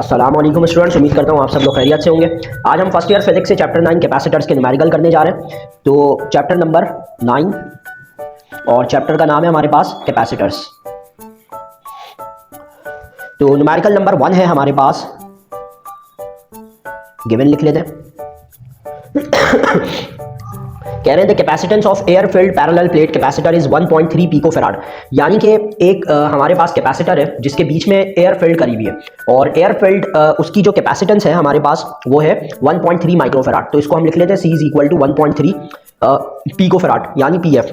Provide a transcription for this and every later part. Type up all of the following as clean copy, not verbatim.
अस्सलाम वालेकुम स्टूडेंट्स, उम्मीद करता हूँ आप सब लोग खैरियत से होंगे। आज हम फर्स्ट ईयर फिजिक्स से चैप्टर 9 कैपेसिटर्स के न्यूमेरिकल करने जा रहे हैं। तो चैप्टर नंबर 9 और चैप्टर का नाम है हमारे पास कैपेसिटर्स। तो न्यूमेरिकल नंबर 1 है हमारे पास, गिवन लिख लेते हैं। कह रहे हैं the capacitance of air filled parallel plate capacitor is 1.3 pico farad. यानी कि एक हमारे पास कैपेसिटर है जिसके बीच में एयर फिल्ड करी हुई है और एयर फिल्ड उसकी जो कैपेसिटेंस है हमारे पास वो है 1.3 माइक्रो फैराड। तो इसको हम लिख लेते हैं C is equal to 1.3 pico farad यानी PF,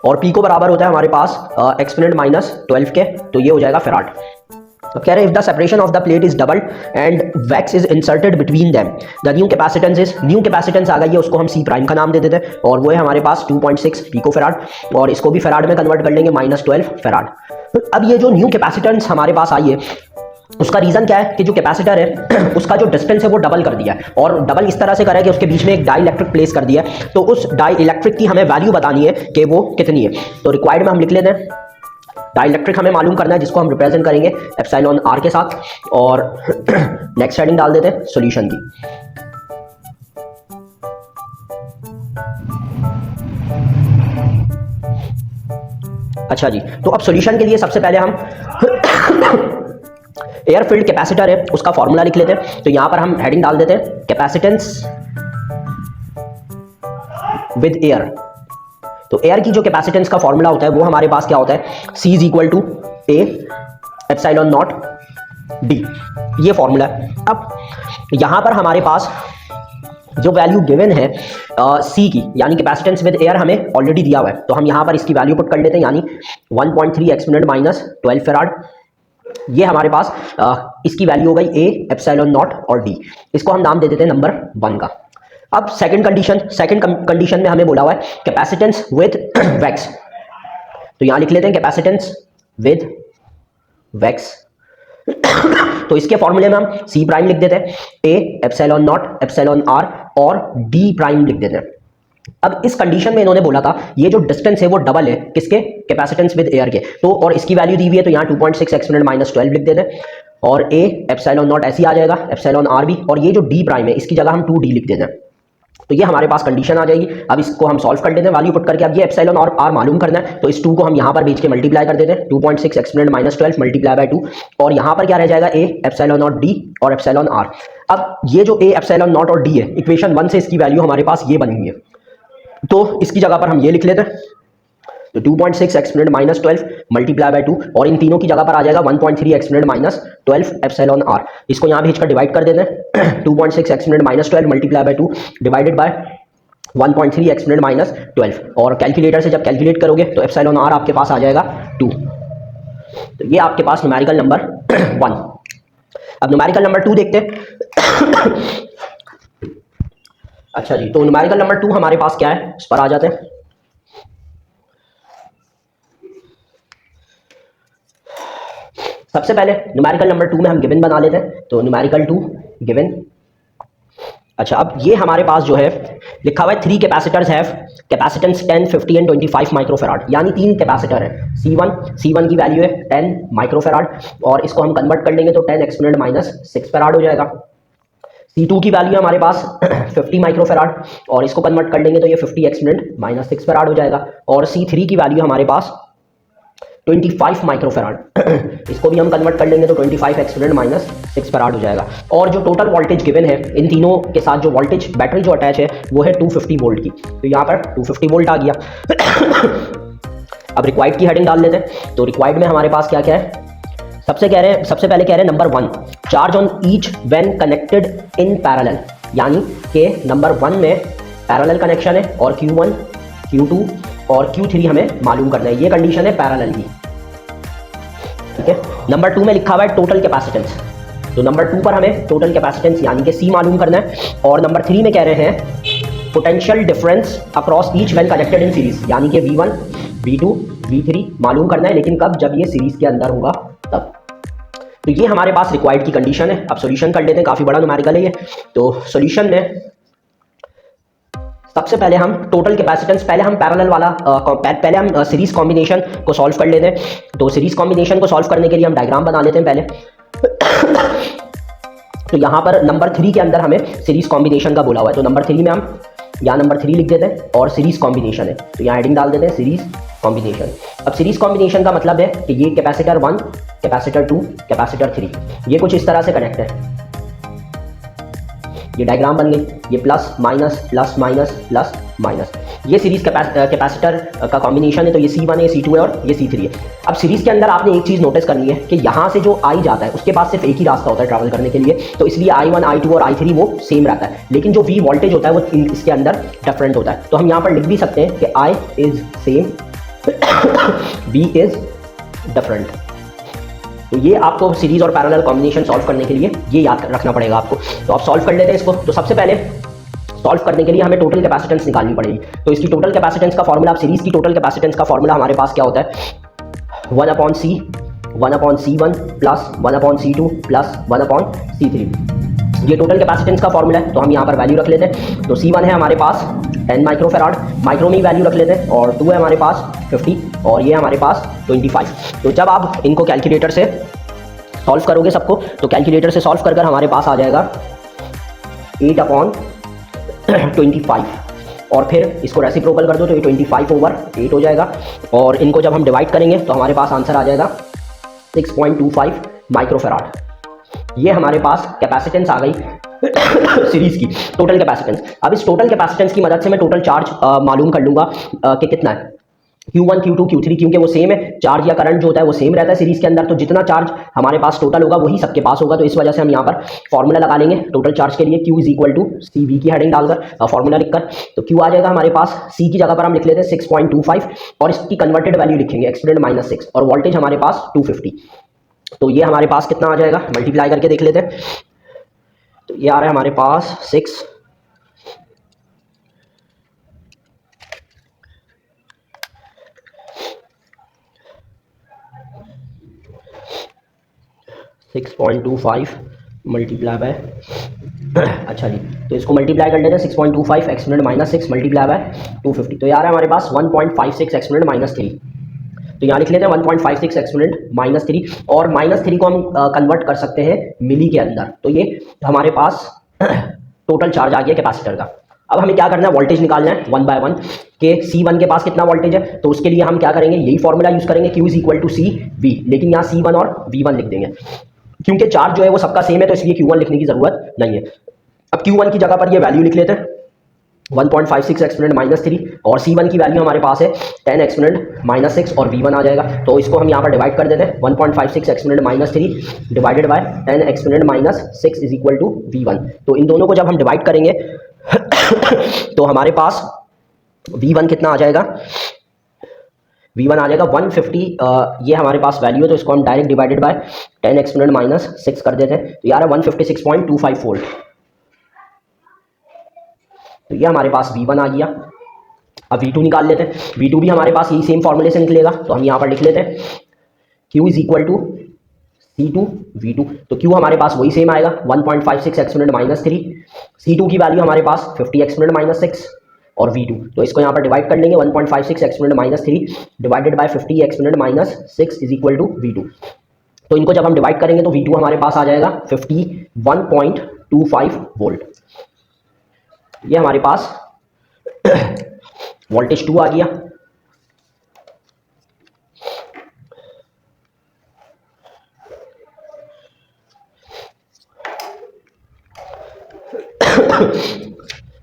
और पी को बराबर होता है हमारे पास एक्सपोनेंट -12 के, तो ये हो जाएगा फैराड। अब कह रहे हैं if the separation of the plate is double and wax is inserted between them the new capacitance is, new capacitance आ गई है उसको हम C प्राइम का नाम दे देते हैं और वो है हमारे पास 2.6 पिको फैराड, और इसको भी फैराड में कन्वर्ट कर लेंगे -12 फैराड। अब ये जो न्यू कैपेसिटेंस हमारे पास आई है उसका रीजन क्या है कि जो कैपेसिटर है उसका जो डिस्टेंस है वो डबल कर दिया है, और डबल इस तरह से करा है कि उसके बीच में एक डाई इलेक्ट्रिक प्लेस कर दिया है। तो उस डाई इलेक्ट्रिक की हमें वैल्यू बतानी है कि वो कितनी है। तो रिक्वायर्ड में हम लिख लेते हैं डाई इलेक्ट्रिक हमें मालूम करना है जिसको हम रिप्रेजेंट करेंगे एप्सिलॉन R के साथ, और नेक्स्ट हेडिंग डाल देते हैं सॉल्यूशन की। अच्छा जी, तो अब सॉल्यूशन के लिए सबसे पहले हम एयर फील्ड कैपेसिटर है उसका फॉर्मूला लिख लेते हैं। तो यहां पर हम हेडिंग डाल देते हैं कैपेसिटेंस विद एयर। तो एयर की जो कैपेसिटेंस का फॉर्मूला होता है वो हमारे पास क्या होता है, C is equal to A epsilon naught D, ये फॉर्मूला है। अब यहां पर हमारे पास जो वैल्यू गिवन है C की यानी कैपेसिटेंस विद एयर हमें ऑलरेडी दिया हुआ है, तो हम यहां पर इसकी वैल्यू पुट कर लेते हैं यानी 1.3 एक्सपोनेंट -12 फैराड। ये हमारे पास इसकी वैल्यू हो गई A एप्सिलॉन नॉट और D, इसको हम नाम दे देते हैं नंबर 1 का। अब सेकंड कंडीशन में हमें बोला हुआ है कैपेसिटेंस विद वैक्स, तो यहां लिख लेते हैं कैपेसिटेंस विद वैक्स। तो इसके फॉर्मूले में हम C प्राइम लिख देते हैं, A epsilon not epsilon R और D प्राइम लिख देते हैं। अब इस कंडीशन में इन्होंने बोला था ये जो डिस्टेंस है वो डबल है किसके, कैपेसिटेंस विद एयर के, तो और इसकी वैल्यू दी हुई है तो यहाँ 2.6 एक्सपोनेंट -12 लिख देते हैं, और A एप्सिलॉन नॉट ऐसे आ जाएगा, एप्सिलॉन R भी, और ये जो D प्राइम है इसकी जगह हम 2D लिख देते हैं। तो ये हमारे पास कंडीशन आ जाएगी। अब इसको हम सॉल्व कर देते हैं वैल्यू पुट करके। अब ये एप्सिलॉन और R मालूम करना है, तो इस 2 को हम यहाँ पर भेज के मल्टीप्लाई कर देते हैं, 2.6 एक्सपोनेंट -12 मल्टीप्लाई बाय 2, और यहाँ पर क्या रह जाएगा A एप्सिलॉन नॉट D और एप्सिलॉन R। अब ये जो A एप्सिलॉन नॉट और D है इक्वेशन 1 से इसकी वैल्यू हमारे पास ये बनी हुई है, तो इसकी जगह पर हम ये लिख लेते हैं, तो 2.6 एक्सपोनेंट -12 मल्टीप्लाई बाय 2, और इन तीनों की जगह पर आ जाएगा 1.3 एक्सपोनेंट -12 एप्सिलॉन R। इसको यहाँ भेजकर डिवाइड कर देते हैं 2.6 exponent -12 multiply by 2 divided by 1.3 exponent -12, और कैलकुलेटर से जब कैलकुलेट करोगे तो एप्सिलॉन R आपके पास आ जाएगा 2। तो ये आपके पास न्यूमेरिकल नंबर 1। अब न्यूमेरिकल नंबर 2 देखते हैं। अच्छा जी, तो न्यूमेरिकल नंबर 2 हमारे पास क्या है इस पर आ जाते हैं। सबसे पहले न्यूमेरिकल नंबर 2 में हम गिवन बना लेते हैं, तो न्यूमेरिकल 2 गिवन। अच्छा, अब ये हमारे पास जो है लिखा हुआ है 3 capacitors have capacitance 10, 50 and 25 microfarad, यानी 3 कैपेसिटर है। C1 की वैल्यू है 10 माइक्रोफैराड, और इसको हम कन्वर्ट कर लेंगे तो 10 एक्सपोनेंट -6 फैराड हो जाएगा। C2 की वैल्यू है हमारे पास 50 माइक्रोफैराड, और इसको कन्वर्ट कर लेंगे तो ये 50 एक्सपोनेंट -6 फैराड हो जाएगा। और C3 की वैल्यू हमारे पास 25 माइक्रोफैराड, इसको भी हम कन्वर्ट कर लेंगे तो 25 एक्सपोनेंट -6 फैराड हो जाएगा। और जो टोटल वोल्टेज गिवन है इन तीनों के साथ जो वोल्टेज बैटरी जो अटैच है वो है 250 वोल्ट की, तो यहाँ पर 250 वोल्ट आ गया। अब रिक्वायर्ड की हेडिंग डाल लेते हैं। तो रिक्वायर्ड में हमारे पास क्या क्या है, सबसे पहले कह रहे हैं number 1 charge on each when connected in parallel, यानी कि नंबर 1 में पैरेलल कनेक्शन है और Q1 Q2 और Q3 हमें मालूम करना है, ये कंडीशन है पैरेलल की, ठीक है। नंबर 2 में लिखा हुआ है टोटल कैपेसिटेंस, तो नंबर 2 पर हमें टोटल कैपेसिटेंस यानी कि C मालूम करना है। और नंबर 3 में कह रहे हैं potential difference across each when connected in series, यानी कि V1 V2 V3 मालूम करना है, लेकिन कब, जब ये सीरीज के अंदर होगा तब। तो ये हमारे पास रिक्वायर्ड की कंडीशन है। अब सॉल्यूशन कर लेते हैं, काफी बड़ा न्यूमेरिकल है ये। तो सॉल्यूशन में सबसे पहले हम टोटल कैपेसिटेंस, पहले हम पैरेलल वाला पहले हम सीरीज कॉम्बिनेशन को सॉल्व कर लेते हैं। तो सीरीज कॉम्बिनेशन को सॉल्व करने के लिए हम डायग्राम बना लेते हैं पहले। तो यहाँ पर नंबर 3 के अंदर हमें सीरीज कॉम्बिनेशन का बोला हुआ है, तो नंबर 3 में हम यहाँ नंबर 3 लिख देते हैं और सीरीज कॉम्बिनेशन है तो यहाँ हेडिंग डाल देते हैं सीरीज कॉम्बिनेशन। अब सीरीज कॉम्बिनेशन का मतलब है कि ये कैपेसिटर 1, कैपेसिटर 2, कैपेसिटर 3 ये कुछ इस तरह से कनेक्ट है, ये डायग्राम बन गई, ये plus minus plus minus plus minus, ये सीरीज कैपेसिटर का कॉम्बिनेशन है। तो ये C1 है, C2 है और ये C3 है। अब सीरीज के अंदर आपने एक चीज़ नोटिस करनी है कि यहाँ से जो I जाता है उसके पास सिर्फ एक ही रास्ता होता है ट्रैवल करने के लिए, तो इसलिए I1, I2 और I3 वो सेम रहता है, लेकिन जो V वोल्टेज होता है वो इसके अंदर डिफरेंट होता है। तो हम यहाँ पर लिख भी सकते हैं कि I is same V is different. तो ये आपको सीरीज और पैरेलल कॉम्बिनेशन सॉल्व करने के लिए ये याद रखना पड़ेगा आपको। तो आप सॉल्व कर लेते हैं इसको। तो सबसे पहले सॉल्व करने के लिए हमें टोटल कैपेसिटेंस निकालनी पड़ेगी। तो इसकी टोटल कैपेसिटेंस का फॉर्मूला, सीरीज की टोटल कैपेसिटेंस का फॉर्मूला हमारे पास क्या होता है, 1/C 1/C1 plus 1/C2 plus 1/C3। ये टोटल कैपेसिटेंस का फॉर्मूला है, तो हम यहाँ पर वैल्यू रख लेते हैं। तो C1 है हमारे पास 10 माइक्रोफेराड, माइक्रो में ही वैल्यू रख लेते हैं, और 2 है हमारे पास 50 और ये हमारे पास 25। तो जब आप इनको कैलकुलेटर से सॉल्व करोगे सबको, तो कैलकुलेटर से सॉल्व कर हमारे पास आ जाएगा 8/25 और फिर इसको रेसिप्रोकल कर दो तो ये 25/8 हो जाएगा, और इनको जब हम डिवाइड करेंगे तो हमारे पास आंसर आ जाएगा 6.25 माइक्रोफेराड। ये हमारे पास कैपेसिटेंस आ गई सीरीज की टोटल कैपेसिटेंस। अब इस टोटल कैपेसिटेंस की मदद से मैं टोटल चार्ज मालूम कर लूंगा कि कितना है, Q1, Q2, Q3, क्योंकि वो सेम है, चार्ज या करंट जो होता है वो सेम रहता है सीरीज के अंदर, तो जितना चार्ज हमारे पास टोटल होगा वही सबके पास होगा। तो इस वजह से हम यहाँ पर फॉर्मूला लगा लेंगे टोटल चार्ज के लिए, Q is equal to CV की हेडिंग डालकर फॉर्मूला लिखकर। तो Q आ जाएगा हमारे पास, C की जगह पर हम लिख लेते हैं 6.25 और इसकी कन्वर्टेड वैल्यू लिखेंगे एक्सपोनेंट -6, और वोल्टेज हमारे पास 250। तो ये हमारे पास कितना आ जाएगा, मल्टीप्लाई करके देख लेते हैं। तो ये आ रहा है हमारे पास 6.25 मल्टीप्लाई बाय अच्छा जी, तो इसको मल्टीप्लाई कर लेते हैं 6.25 एक्सपोनेंट -6 मल्टीप्लाई बाय 250। तो यार है हमारे पास 1.56 एक्सपोनेंट -3। तो यहाँ लिख लेते हैं 1.56 एक्सपोनेंट -3, और -3 को हम कन्वर्ट कर सकते हैं मिली के अंदर। तो ये हमारे पास टोटल चार्ज आ गया कैपेसिटर का। अब हमें क्या करना है, वोल्टेज निकालना है 1 बाय 1 के C1 के पास कितना वोल्टेज है। तो उसके लिए हम क्या करेंगे, यही फॉर्मूला यूज करेंगे, Q is equal to CV, लेकिन यहाँ C1 और V1 लिख देंगे, क्योंकि चार्ज जो है वो सबका सेम है, तो इसलिए Q1 लिखने की जरूरत नहीं है। अब Q1 की जगह पर ये वैल्यू लिख लेते हैं 1.56 एक्सपोनेंट -3, और C1 की वैल्यू हमारे पास है 10 एक्सपोनेंट -6 और V1 आ जाएगा। तो इसको हम यहाँ पर डिवाइड कर देते हैं, 1.56 exponent -3 divided by 10 exponent -6 is equal to V1। तो इन दोनों को जब हम डिवाइड करेंगे तो हमारे पास V1 कितना आ जाएगा, V1 आ जाएगा 150। ये हमारे पास वैल्यू है, तो इसको हम डायरेक्ट डिवाइडेड बाय 10 एक्सपोनेंट -6 कर देते हैं। तो यार 156.25 वोल्ट। तो ये हमारे पास V1 आ गया। अब V2 निकाल लेते हैं। V2 भी हमारे पास यही सेम फॉर्मूले से निकलेगा, तो हम यहाँ पर लिख लेते हैं Q is equal to C2 V2। तो Q हमारे पास वही सेम आएगा 1.56 एक्सपोनेंट -3, C2 की वैल्यू हमारे पास 50 एक्सपोनेंट -6 और V2। तो इसको यहाँ पर डिवाइड कर लेंगे, 1.56 exponent -3 divided by 50 exponent -6 is equal to V2। तो इनको जब हम डिवाइड करेंगे तो V2 हमारे पास आ जाएगा 51.25 वोल्ट। ये हमारे पास वोल्टेज 2 आ गया।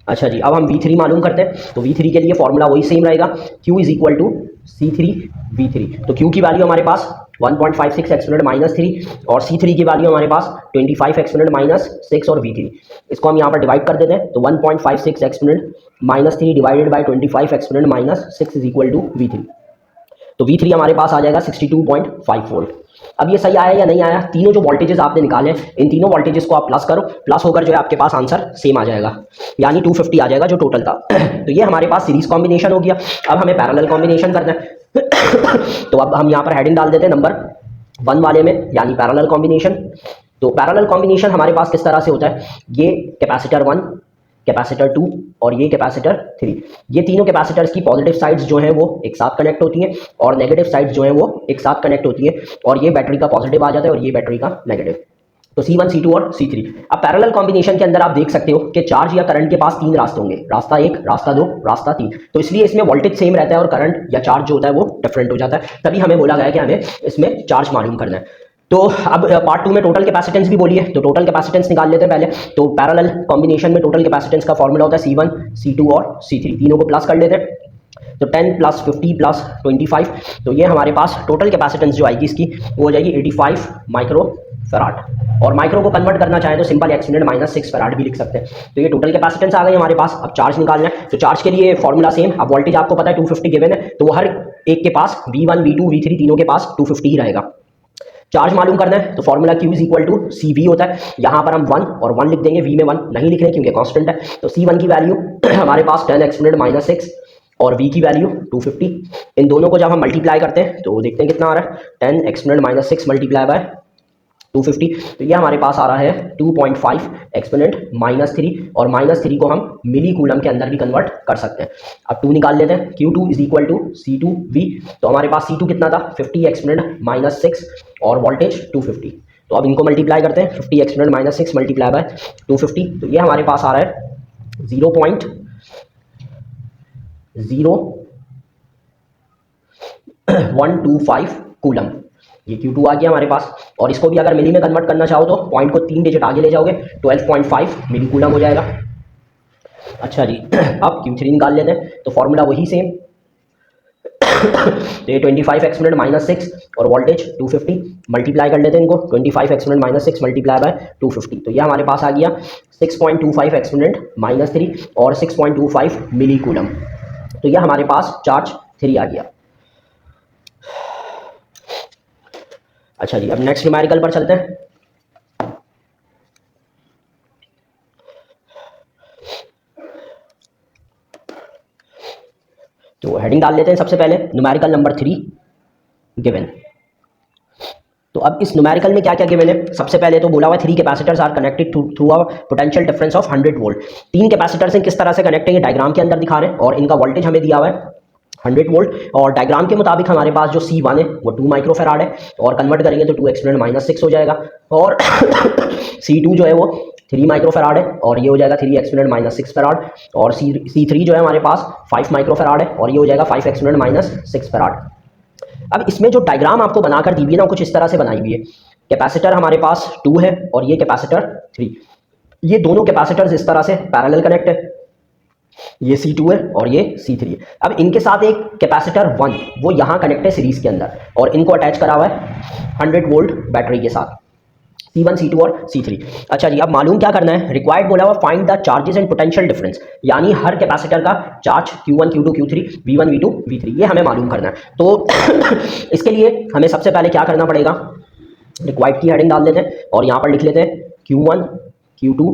अच्छा जी, अब हम V3 मालूम करते हैं। तो V3 के लिए फॉर्मूला वही सेम रहेगा, Q is equal to C3 V3। तो Q की वैल्यू हमारे पास 1.56 एक्सपोनेंट -3 और C3 की वैल्यू हमारे पास 25 एक्सपोनेंट -6 और V3। इसको हम यहाँ पर डिवाइड कर देते हैं, तो 1.56 exponent -3 divided by 25 exponent -6 is equal to V3। तो V3 हमारे पास आ जाएगा 62.5 वोल्ट। अब ये सही आया या नहीं आया, तीनों जो वोल्टेजेस आपने निकाले इन तीनों वोल्टेजेस को आप प्लस करो, प्लस होकर जो है आपके पास आंसर सेम आ जाएगा, यानी 250 आ जाएगा जो टोटल था। तो ये हमारे पास सीरीज कॉम्बिनेशन हो गया। अब हमें पैरेलल कॉम्बिनेशन करना है। तो अब हम यहाँ पर हेडिंग डाल देते हैं नंबर 1 वाले में, यानी पैरेलल कॉम्बिनेशन। तो पैरेलल कॉम्बिनेशन हमारे पास किस तरह से होता है, ये कैपेसिटर 1, कैपेसिटर 2 और ये कैपेसिटर 3, ये तीनों कैपेसिटर्स की पॉजिटिव साइड्स जो हैं वो एक साथ कनेक्ट होती हैं और नेगेटिव साइड्स जो हैं वो एक साथ कनेक्ट होती हैं, और ये बैटरी का पॉजिटिव आ जाता है और ये बैटरी का नेगेटिव। तो C1 C2 और C3। अब पैरेलल कॉम्बिनेशन के अंदर आप देख सकते हो कि चार्ज या करंट के पास तीन रास्ते होंगे, रास्ता एक, रास्ता दो, रास्ता तीन। तो इसलिए इसमें वोल्टेज सेम रहता है और करंट या चार्ज जो होता है वो डिफरेंट हो जाता है। तभी हमें बोला गया कि हमें इसमें चार्ज मालूम करना है। तो अब पार्ट 2 में टोटल कैपेसिटेंस भी बोलिए, तो टोटल कैपेसिटेंस निकाल लेते हैं पहले। तो पैरेलल कॉम्बिनेशन में टोटल कैपेसिटेंस का फॉर्मूला होता है C1 C2 और C3, तीनों को प्लस कर लेते हैं। तो 10 प्लस 50 प्लस 25, तो ये हमारे पास टोटल कैपेसिटेंस जो आएगी इसकी वो हो जाएगी 85 माइक्रो फैराड। और माइक्रो को कन्वर्ट करना चाहे तो सिंपल (-6 फैराड भी लिख सकते हैं। तो ये टोटल कैपेसिटेंस आ गई हमारे पास। अब चार्ज निकालना है, तो चार्ज के लिए फॉर्मूला सेम। अब वोल्टेज आपको पता है 250 गिवन है, तो हर एक के पास V1 V2 V3 तीनों के पास 250 ही रहेगा। चार्ज मालूम करना है तो फॉर्मूला Q = CV होता है। यहाँ पर हम 1 और 1 लिख देंगे, V में 1 नहीं लिख रहे क्योंकि कांस्टेंट है। तो C1 की वैल्यू हमारे पास 10 (-6) और V की वैल्यू 250। इन दोनों को जब हम मल्टीप्लाई करते हैं तो देखते हैं कितना आ रहा है, 10 (-6) मल्टीप्लाई बाय 250, तो ये हमारे पास आ रहा है 2.5 (-3), और -3 को हम मिली कूलम के अंदर भी कन्वर्ट कर सकते हैं। अब 2 निकाल लेते हैं। Q2 = C2V, तो हमारे पास C2 कितना था, 50 (-6) और वोल्टेज 250। तो अब इनको मल्टीप्लाई करते हैं, 50 (-6 मल्टीप्लाई बाय 250, तो ये हमारे पास आ रहा है 0.0125 कूलम। ये Q2 आ गया हमारे पास। और इसको भी अगर मिली में कन्वर्ट करना चाहो तो पॉइंट को 3 डिजिट आगे ले जाओगे, 12.5 मिली कूलम हो जाएगा। अच्छा जी, अब Q3 निकाल लेते हैं, तो फॉर्मूला वही सेम। तो ये 25 (-6) और वोल्टेज 250, मल्टीप्लाई कर लेते हैं इनको, 25 (-6 मल्टीप्लाई बाय 250, तो ये हमारे पास आ गया 6.25 (-3) और 6.25 मिली कूलम। तो ये हमारे पास चार्ज 3 आ गया। अच्छा जी, अब नेक्स्ट न्यूमेरिकल पर चलते हैं। तो हेडिंग डाल लेते हैं सबसे पहले, न्यूमेरिकल नंबर 3 गिवन। तो अब इस न्यूमेरिकल में क्या क्या गिवन है, सबसे पहले तो बोला हुआ है 3 capacitors are connected through a potential difference of 100 volt. 3 capacitor से किस तरह से कनेक्ट है डायग्राम के अंदर दिखा रहे हैं, और इनका वोल्टेज हमें दिया हुआ है 100 वोल्ट। और डायग्राम के मुताबिक हमारे पास जो C1 है वो 2 माइक्रो फैराड है, और कन्वर्ट करेंगे तो 2 (-6) हो जाएगा। और C2 जो है वो 3 माइक्रो फैराड है, और ये हो जाएगा 3 (-6) फैराड। और C3 जो है हमारे पास 5 माइक्रो फैराड है, और ये हो जाएगा 5 (-6) फैराड। अब इसमें जो डायग्राम आपको बनाकर दी हुई है ना, कुछ इस तरह से बनाई हुई है। कैपेसिटर हमारे पास 2 है और ये कैपेसिटर 3। ये दोनों कैपेसिटर्स इस तरह से पैरेलल कनेक्ट है, ये C2 है और ये C3 है। अब इनके साथ एक कैपेसिटर 1 वो यहाँ कनेक्ट है सीरीज के अंदर, और इनको अटैच करा हुआ है 100 वोल्ट बैटरी के साथ, C1 C2 और C3। अच्छा जी, अब मालूम क्या करना है, रिक्वायर्ड बोला हुआ find the charges and potential difference, यानी हर कैपेसिटर का charge Q1 Q2 Q3 V1 V2 V3 ये हमें मालूम करना है। तो इसके लिए हमें सबसे पहले क्या करना पड़ेगा, रिक्वायर्ड की हेडिंग डाल देते हैं और यहाँ पर लिख लेते हैं Q1 Q2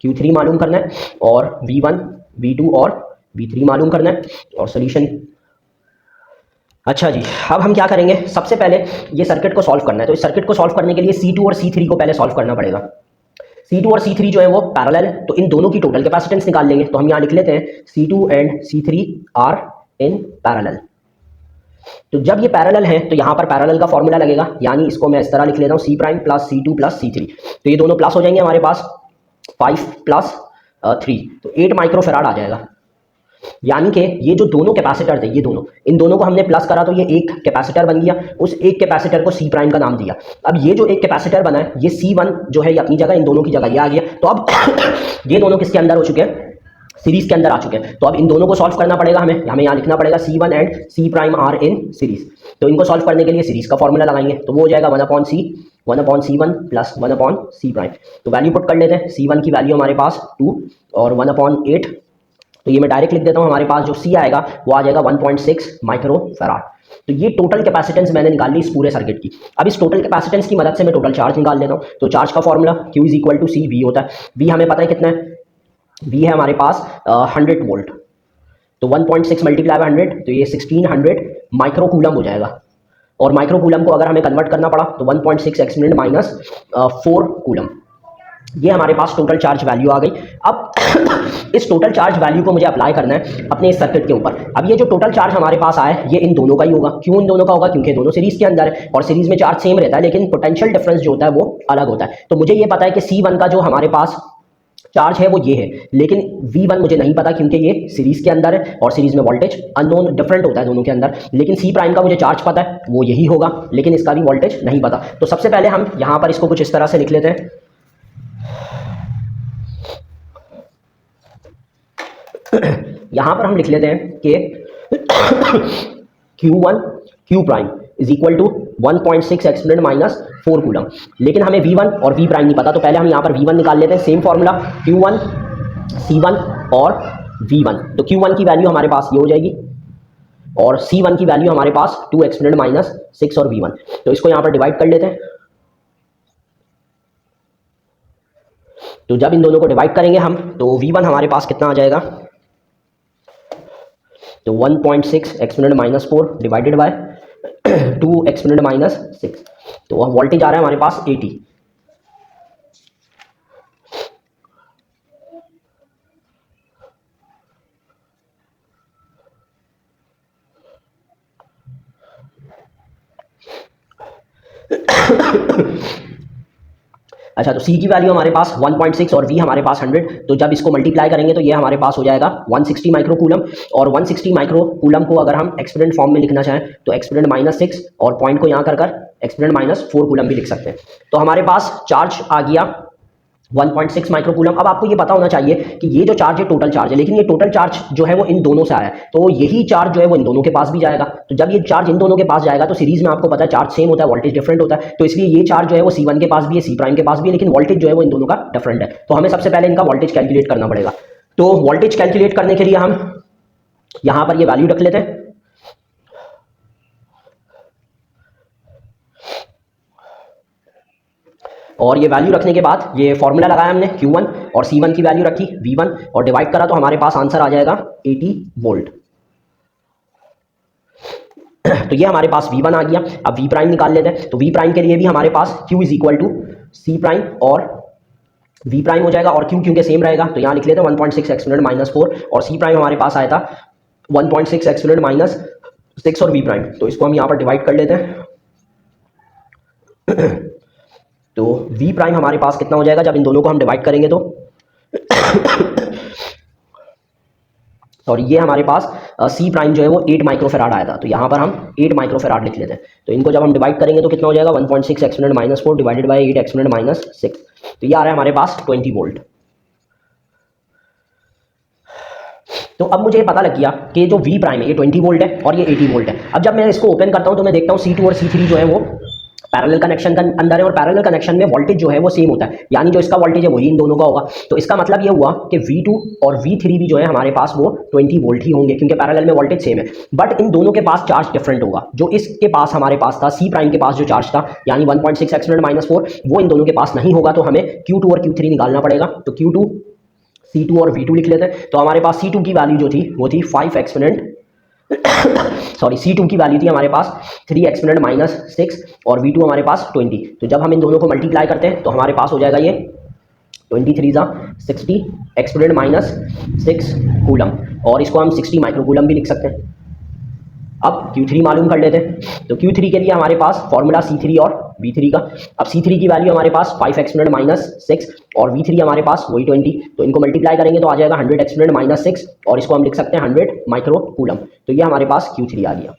Q3 मालूम करना है, और V1 V2 और V3 मालूम करना है, और सोल्यूशन। अच्छा जी, अब हम क्या करेंगे, सबसे पहले ये सर्किट को सॉल्व करना है। तो इस सर्किट को सॉल्व करने के लिए C2 और C3 को पहले सॉल्व करना पड़ेगा। C2 और C3 जो है वो पैरेलल है, तो इन दोनों की टोटल कैपेसिटेंस निकाल लेंगे। तो हम यहाँ लिख लेते हैं C2 and C3 are in parallel. तो जब ये पैरेलल है तो यहाँ पर पैरेलल का फॉर्मूला लगेगा, यानी इसको मैं इस तरह लिख लेता हूँ C' + C2 + C3। तो ये दोनों प्लस हो जाएंगे हमारे पास, 5 + 3 तो 8 माइक्रो फैराड आ जाएगा। यानी कि ये जो दोनों कैपेसिटर थे, ये दोनों, इन दोनों को हमने प्लस करा तो ये एक कैपेसिटर बन गया। उस एक कैपेसिटर को C' का नाम दिया। अब ये जो एक कैपेसिटर बना है, ये C1 जो है ये अपनी जगह, इन दोनों की जगह ये आ गया। तो अब ये दोनों किसके अंदर हो चुके हैं, सीरीज के अंदर आ चुके हैं। तो अब इन दोनों को सॉल्व करना पड़ेगा हमें यहाँ लिखना पड़ेगा C1 and C' are in series. तो इनको सॉल्व करने के लिए सीरीज का फॉर्मूला लगाएंगे, तो वो हो जाएगा 1/C 1/C1 + 1/C'। तो वैल्यू पुट कर लेते हैं। C1 की वैल्यू हमारे पास 2 और 1/8, तो ये मैं डायरेक्ट लिख देता हूँ। हमारे पास जो C आएगा वो आ जाएगा 1.6 माइक्रो फैराड। तो ये टोटल कैपेसिटेंस मैंने निकाल ली इस पूरे सर्किट की। अब इस टोटल कैपेसिटेंस की मदद से मैं टोटल चार्ज निकाल लेता हूँ। तो चार्ज का फॉर्मूला Q = CV होता है। V हमें पता है कितना है, V है हमारे पास 100 वोल्ट, तो 1.6 मल्टीप्लाई बाय 100, तो ये 1600 माइक्रो कूलम हो जाएगा। और माइक्रो कूलम को अगर हमें कन्वर्ट करना पड़ा तो 1.6 (-4 कूलम। ये हमारे पास टोटल चार्ज वैल्यू आ गई। अब इस टोटल चार्ज वैल्यू को मुझे अप्लाई करना है अपने इस सर्किट के ऊपर। अब ये जो टोटल चार्ज हमारे पास आया ये इन दोनों का ही होगा। क्यों इन दोनों का होगा? क्योंकि दोनों सीरीज के अंदर है और सीरीज में चार्ज सेम रहता है, लेकिन पोटेंशियल डिफरेंस जो होता है वो अलग होता है। तो मुझे ये पता है कि C1 का जो हमारे पास चार्ज है वो ये है, लेकिन V1 मुझे नहीं पता क्योंकि ये सीरीज के अंदर है और सीरीज में वोल्टेज अननोन डिफरेंट होता है दोनों के अंदर। लेकिन C प्राइम का मुझे चार्ज पता है वो यही होगा, लेकिन इसका भी वोल्टेज नहीं पता। तो सबसे पहले हम यहां पर इसको कुछ इस तरह से लिख लेते हैं। यहां पर हम लिख लेते हैं कि Q1 Q prime is equal to 1.6 exponent minus 4 coulomb. लेकिन हमें V1 और V प्राइम नहीं पता, तो पहले हम यहां पर V1 निकाल लेते हैं। सेम फॉर्मूला Q1 C1 और V1। तो Q1 की वैल्यू हमारे पास ये हो जाएगी और C1 की वैल्यू हमारे पास 2 एक्सपोनेंट माइनस 6 और V1। तो इसको यहां पर डिवाइड कर लेते हैं। तो जब इन दोनों को डिवाइड करेंगे हम तो V1 हमारे पास कितना आ जाएगा? तो 1.6 exponent minus 4 divided by 2 exponent minus 6। तो वोल्टेज आ रहा है हमारे पास 80। अच्छा, तो C की वैल्यू हमारे पास 1.6 और V हमारे पास 100। तो जब इसको मल्टीप्लाई करेंगे तो ये हमारे पास हो जाएगा 160 माइक्रो कूलम। और 160 माइक्रो कूलम को अगर हम एक्सपोनेंट फॉर्म में लिखना चाहें तो एक्सपोनेंट माइनस 6 और पॉइंट को यहाँ कर एक्सपोनेंट माइनस 4 कूलम भी लिख सकते हैं। तो हमारे पास चार्ज आ गया 1.6 माइक्रो कूलम। अब आपको ये पता होना चाहिए कि ये जो चार्ज है टोटल चार्ज है, लेकिन ये टोटल चार्ज जो है वो इन दोनों से आया है, तो यही चार्ज जो है वो इन दोनों के पास भी जाएगा। तो जब ये चार्ज इन दोनों के पास जाएगा तो सीरीज में आपको पता है चार्ज सेम होता है, वोल्टेज डिफरेंट होता है। तो इसलिए ये चार्ज जो है वो C1 के पास भी है, C प्राइम के पास भी है, लेकिन वोल्टेज जो है वो इन दोनों का डिफरेंट है। तो हमें सबसे पहले इनका वोल्टेज कैलकुलेट करना पड़ेगा। तो वोल्टेज कैलकुलेट करने के लिए हम यहां पर ये वैल्यू रख लेते हैं। और ये वैल्यू रखने के बाद ये फॉर्मूला लगाया हमने Q1 और C1 की वैल्यू रखी V1 और डिवाइड करा तो हमारे पास आंसर आ जाएगा 80 वोल्ट। तो ये हमारे पास V1 आ गया। अब V प्राइम निकाल लेते हैं। तो V प्राइम के लिए भी हमारे पास Q is equal to C prime और V प्राइम हो जाएगा और Q क्योंकि सेम रहेगा तो यहाँ लिख लेते हैं 1.6 एक्सपोनेंट माइनस 4 और C प्राइम हमारे पास आया था 1.6 एक्सपोनेंट माइनस 6 और V प्राइम। तो इसको हम यहाँ पर डिवाइड कर लेते हैं। तो V प्राइम हमारे पास कितना हो जाएगा जब इन दोनों को हम डिवाइड करेंगे तो और ये हमारे पास C प्राइम जो है वो 8 माइक्रोफेराड आया था, तो यहाँ पर हम 8 माइक्रोफेराड लिख लेते हैं। तो इनको जब हम डिवाइड करेंगे तो कितना हो जाएगा 1.6 exponent minus 4 divided by 8 exponent minus 6। तो ये आ रहा है हमारे पास 20 वोल्ट। तो अब मुझे पता लग गया कि जो V प्राइम है ये 20 वोल्ट है और ये 80 वोल्ट है। अब जब मैं इसको ओपन करता हूँ तो मैं देखता हूँ C2 और C3 जो है वो पैरेलल कनेक्शन के अंदर है और पैरेलल कनेक्शन में वोल्टेज जो है वो सेम होता है, यानी जो इसका वोल्टेज है वही इन दोनों का होगा। तो इसका मतलब ये हुआ कि V2 और V3 भी जो है हमारे पास वो 20 वोल्ट ही होंगे क्योंकि पैरेलल में वोल्टेज सेम है। बट इन दोनों के पास चार्ज डिफरेंट होगा। जो इसके पास हमारे पास था C प्राइम के पास जो चार्ज था यानी 1.6 एक्सपोनेंट माइनस 4 वो इन दोनों के पास नहीं होगा। तो हमें Q2 और Q3 निकालना पड़ेगा। तो Q2 C2 और V2 लिख लेते हैं। तो हमारे पास C2 की वैल्यू जो थी वो थी 5 एक्सपोनेंट सॉरी C2 की वैल्यू थी हमारे पास 3 एक्सपोनेंट माइनस 6 और V2 हमारे पास 20। तो जब हम इन दोनों को मल्टीप्लाई करते हैं तो हमारे पास हो जाएगा ये 23 60 एक्सपोनेंट माइनस 6 कूलम और इसको हम 60 माइक्रो कूलम भी लिख सकते हैं। अब Q3 मालूम कर लेते हैं। तो Q3 के लिए हमारे पास फॉर्मूला C3 और V3 का। अब C3 की वैल्यू हमारे पास 5 एक्सपोनेंट माइनस 6 और V3 हमारे पास वही 20। तो इनको मल्टीप्लाई करेंगे तो आ जाएगा 100 एक्सपोनेंट माइनस 6 और इसको हम लिख सकते हैं 100 माइक्रो कूलम। तो ये हमारे पास Q3 आ गया।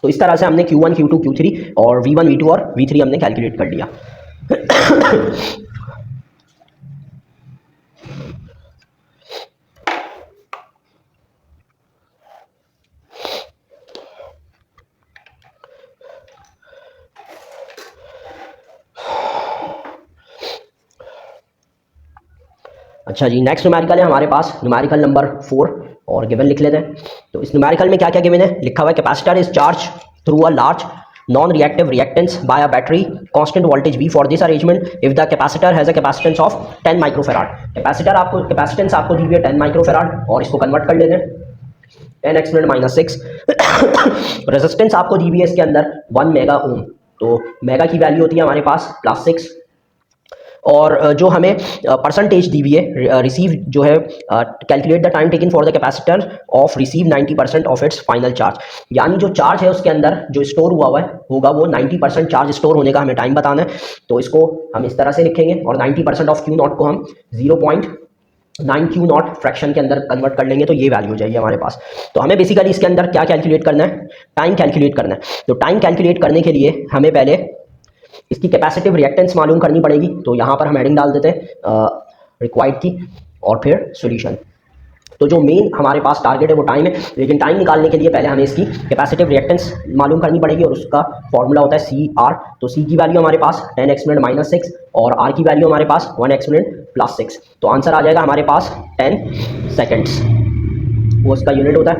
तो इस तरह से हमने Q1 Q2 Q3 और V1 V2 और V3 हमने कैलकुलेट कर लिया। अच्छा जी, नेक्स्ट न्यूमेरिकल है हमारे पास न्यूमेरिकल नंबर 4 और गिवन लिख लेते हैं। तो इस न्यूमेरिकल में क्या क्या गिवन है लिखा हुआ है capacitor is charge through a large non reactive reactance by a battery constant voltage V for this arrangement if the capacitor has a capacitance of 10 microfarad. Capacitance आपको दी हुई है 10 माइक्रोफेराड और इसको कन्वर्ट कर लेते हैं 10 एक्सपोनेंट माइनस 6। रेजिस्टेंस आपको दी हुई है इसके अंदर 1 मेगा ओम। तो मेगा की वैल्यू होती है हमारे पास +6 और जो हमें परसेंटेज दी हुई है रिसीव जो है, calculate the time taken for the capacitor of receive 90% of its final charge, यानी जो चार्ज है उसके अंदर जो स्टोर हुआ हुआ है होगा वो 90% चार्ज स्टोर होने का हमें टाइम बताना है। तो इसको हम इस तरह से लिखेंगे और 90% ऑफ क्यू नॉट को हम 0.9 क्यू नॉट फ्रैक्शन के अंदर कन्वर्ट कर लेंगे, तो ये वैल्यू हो जाएगी हमारे पास। तो हमें बेसिकली इसके अंदर क्या कैलकुलेट करना है, टाइम कैलकुलेट करना है। तो टाइम कैलकुलेट करने के लिए हमें पहले इसकी कैपेसिटिव रिएक्टेंस मालूम करनी पड़ेगी। तो यहाँ पर हम हेडिंग डाल देते हैं रिक्वायर्ड की और फिर सॉल्यूशन। तो जो मेन हमारे पास टारगेट है वो टाइम है, लेकिन टाइम निकालने के लिए पहले हमें इसकी कैपेसिटिव रिएक्टेंस मालूम करनी पड़ेगी और उसका फॉर्मूला होता है सी आर। तो सी की वैल्यू हमारे पास 10 एक्सपोनेंट माइनस 6 और आर की वैल्यू हमारे पास 1 एक्सपोनेंट प्लस 6। तो आंसर आ जाएगा हमारे पास 10 सेकेंड्स, वो उसका यूनिट होता है।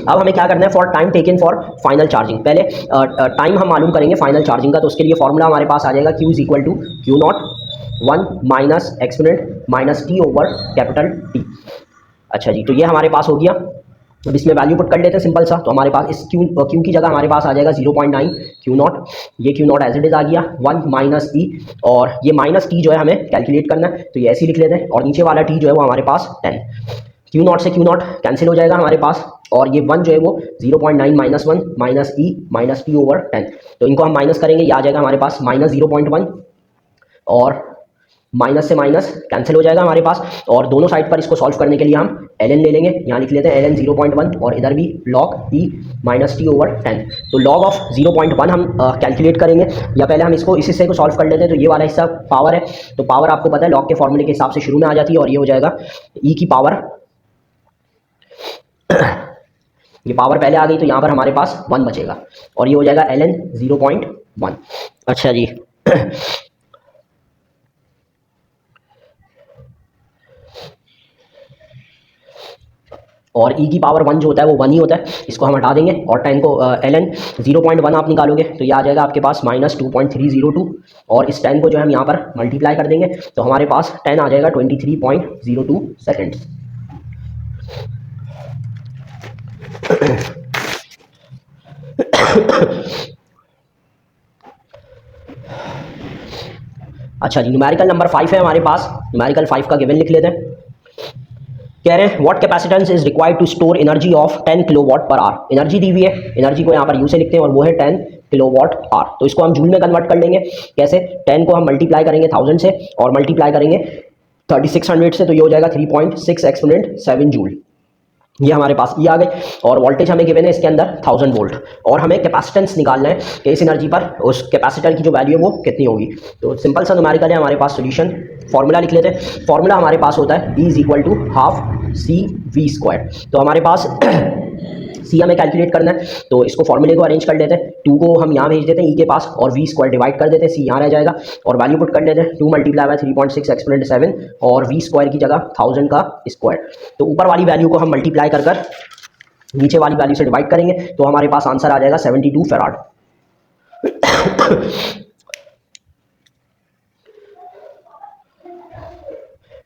अब हमें क्या करना है, for time taken for final charging, पहले टाइम हम मालूम करेंगे फाइनल चार्जिंग का। तो उसके लिए फॉर्मूला हमारे पास आ जाएगा Q is equal to Q naught 1 minus exponent minus T over capital T. अच्छा जी, तो ये हमारे पास हो गया। अब इसमें वैल्यू पुट कर लेते हैं सिंपल सा। तो हमारे पास इस क्यू की जगह हमारे पास आ जाएगा 0.9 क्यू नॉट, ये Q not as it is आ गया 1 माइनस टी, और ये माइनस टी जो है हमें कैलकुलेट करना है, तो ये ऐसे ही लिख लेते हैं। और नीचे वाला टी जो है वो हमारे पास 10, क्यू नॉट से क्यू नॉट कैंसिल हो जाएगा हमारे पास, और ये 1 जो है वो 0.9 minus 1 minus E minus T over 10। तो इनको हम माइनस करेंगे, ये आ जाएगा हमारे पास माइनस 0.1 और माइनस से माइनस कैंसिल हो जाएगा हमारे पास। और दोनों साइड पर इसको सॉल्व करने के लिए हम ln ले लेंगे, यहाँ लिख लेते हैं ln 0.1 और इधर भी log e minus T over 10। तो log ऑफ 0.1 हम कैलकुलेट करेंगे, या पहले हम इसको इस हिस्से को सॉल्व कर लेते हैं। तो ये वाला हिस्सा पावर है, तो पावर आपको पता है log के फॉर्मूले के हिसाब से शुरू में आ जाती है, और ये हो जाएगा e की पावर ये पावर पहले आ गई तो यहाँ पर हमारे पास 1 बचेगा, और ये हो जाएगा ln 0.1। अच्छा जी, और e की पावर 1 जो होता है वो 1 ही होता है, इसको हम हटा देंगे। और 10 को ln 0.1 आप निकालोगे तो ये आ जाएगा आपके पास माइनस 2.302, और इस 10 को जो है हम यहाँ पर मल्टीप्लाई कर देंगे तो हमारे पास 10 आ जाएगा 23.02 सेकेंड्स। अच्छा जी, न्यूमेरिकल नंबर 5 है हमारे पास। न्यूमेरिकल 5 का गिवन लिख लेते हैं। कह रहे हैं what capacitance is required to store energy of 10 kilowatt per hour. Energy दी हुई है, एनर्जी को यहाँ पर यू से लिखते हैं और वो है 10 किलोवाट आवर। तो इसको हम जूल में कन्वर्ट कर लेंगे। कैसे, 10 को हम मल्टीप्लाई करेंगे 1000 से और मल्टीप्लाई करेंगे 3600 से, तो ये हो जाएगा 3.6 एक्सपोनेंट 7 जूल। ये हमारे पास ये आ गई, और वोल्टेज हमें गिवन है इसके अंदर 1000 वोल्ट, और हमें कैपेसिटेंस निकालना है कि इस एनर्जी पर उस कैपेसिटर की जो वैल्यू है वो कितनी होगी। तो सिंपल सा न्यूमेरिकल है हमारे पास। सॉल्यूशन फॉर्मूला लिख लेते हैं। फॉर्मूला हमारे पास होता है E is equal to half C V square. तो हमारे पास सी हमें कैलकुलेट करना है, तो इसको फॉर्मूले को अरेंज कर लेते हैं। 2 को हम यहाँ भेज देते हैं ई के पास, और वी स्क्वायर डिवाइड कर देते हैं, सी यहाँ रह जाएगा, और वैल्यू पुट कर लेते हैं 2 मल्टीप्लाई बाय 3.6 एक्सपोनेंट 7 और वी स्क्वायर की जगह 1000 का स्क्वायर। तो ऊपर वाली वैल्यू को हम मल्टीप्लाई कर कर नीचे वाली वैल्यू से डिवाइड करेंगे तो हमारे पास आंसर आ जाएगा 72 फैराड।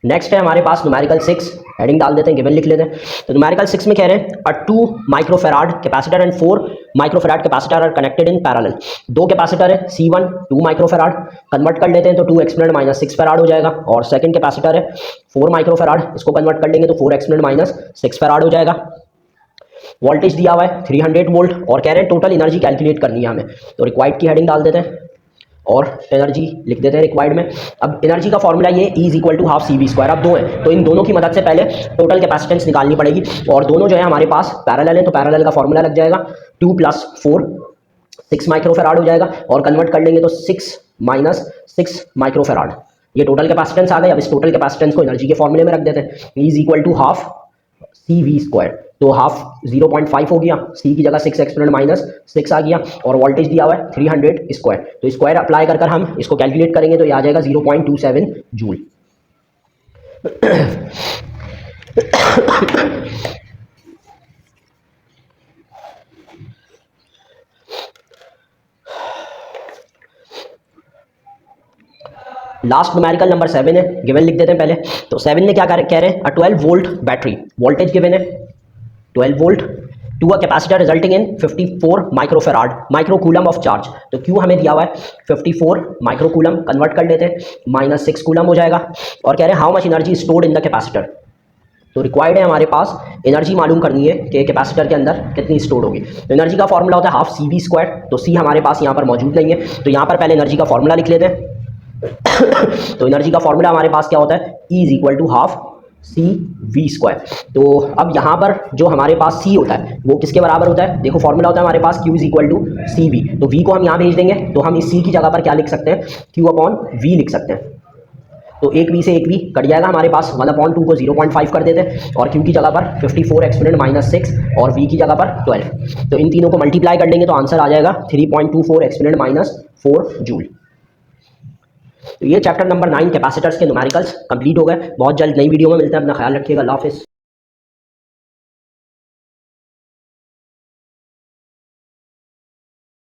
नेक्स्ट है हमारे पास न्यूमेरिकल 6, हेडिंग डाल देते हैं, गिवन लिख लेते हैं। तो न्यूमेरिकल 6 में कह रहे हैं a 2 microfarad capacitor and 4 microfarad capacitor are connected in parallel. 2 capacitor है C1 2 माइक्रोफेराड, कन्वर्ट कर लेते हैं तो 2 एक्सपोनेंट माइनस 6 फैराड हो जाएगा, और सेकंड कैपेसिटर है 4 माइक्रोफेराड, इसको कन्वर्ट कर लेंगे तो 4 एक्सपोनेंट माइनस 6 फैराड हो जाएगा। वोल्टेज दिया हुआ है 300 वोल्ट, और कह रहे हैं टोटल एनर्जी कैलकुलेट करनी है हमें। तो रिक्वायर्ड की हेडिंग डाल देते हैं और एनर्जी लिख देते हैं रिक्वायर्ड में। अब एनर्जी का फॉर्मूला ये E is equal to half C V square. अब 2 है तो इन दोनों की मदद से पहले टोटल कैपेसिटेंस निकालनी पड़ेगी, और दोनों जो है हमारे पास पैरेलल है, तो पैरेलल का फॉर्मूला लग जाएगा 2 + 4 6 माइक्रोफेराड हो जाएगा, और कन्वर्ट कर लेंगे तो 6 - 6 माइक्रोफेराड। ये टोटल कैपेसिटेंस आ गई। अब इस टोटल कैपेसिटेंस को एनर्जी के फॉर्मूले में रख देते हैं। E is equal to half C V square, तो हाफ 0.5 हो गया, सी की जगह 6 एक्सपोनेंट माइनस 6 आ गया, और वोल्टेज दिया हुआ है 300 स्क्वायर। तो स्क्वायर अप्लाई कर हम इसको कैलकुलेट करेंगे तो ये आ जाएगा 0.27 जूल। लास्ट न्यूमेरिकल नंबर 7 है, गिवन लिख देते हैं पहले। तो 7 में क्या कह रहे हैं, 12 वोल्ट बैटरी, वोल्टेज गिवन है 12 volt, to a capacitor resulting in 54 microfarad microcoulomb of charge. तो क्यू हमें दिया हुआ है 54 माइक्रोकूलम, कन्वर्ट कर लेते हैं, -6 कूलम हो जाएगा। और कह रहे हैं how much energy stored in the capacitor. तो रिक्वायर्ड है हमारे पास एनर्जी मालूम करनी है कि कैपेसिटर के अंदर कितनी स्टोर होगी। तो एनर्जी का फॉर्मूला होता है हाफ सी वी स्क्वायर। तो सी हमारे पास यहाँ पर मौजूद नहीं है, तो यहाँ पर पहले एनर्जी का फॉर्मूला लिख लेते हैं। तो एनर्जी का फॉर्मूला हमारे पास क्या होता है, E is equal to half C V square. तो अब यहाँ पर जो हमारे पास सी होता है वो किसके बराबर होता है, देखो फॉर्मूला होता है हमारे पास Q is equal to C V. तो V को हम यहाँ भेज देंगे, तो हम इस सी की जगह पर क्या लिख सकते हैं, Q अपॉन V लिख सकते हैं। तो एक V से एक V कट जाएगा हमारे पास, 1/2 को 0.5 कर देते हैं, और Q की जगह पर 54 एक्सपोनेंट -6 और V की जगह पर 12। तो इन तीनों को मल्टीप्लाई कर लेंगे तो आंसर आ जाएगा 3.24 एक्सपोनेंट -4 जूल। तो ये चैप्टर नंबर 9 कैपेसिटर्स के न्यूमेरिकल्स कंप्लीट हो गए। बहुत जल्द नई वीडियो में मिलते हैं, अपना ख्याल रखिएगा, अल्लाह हाफिज़।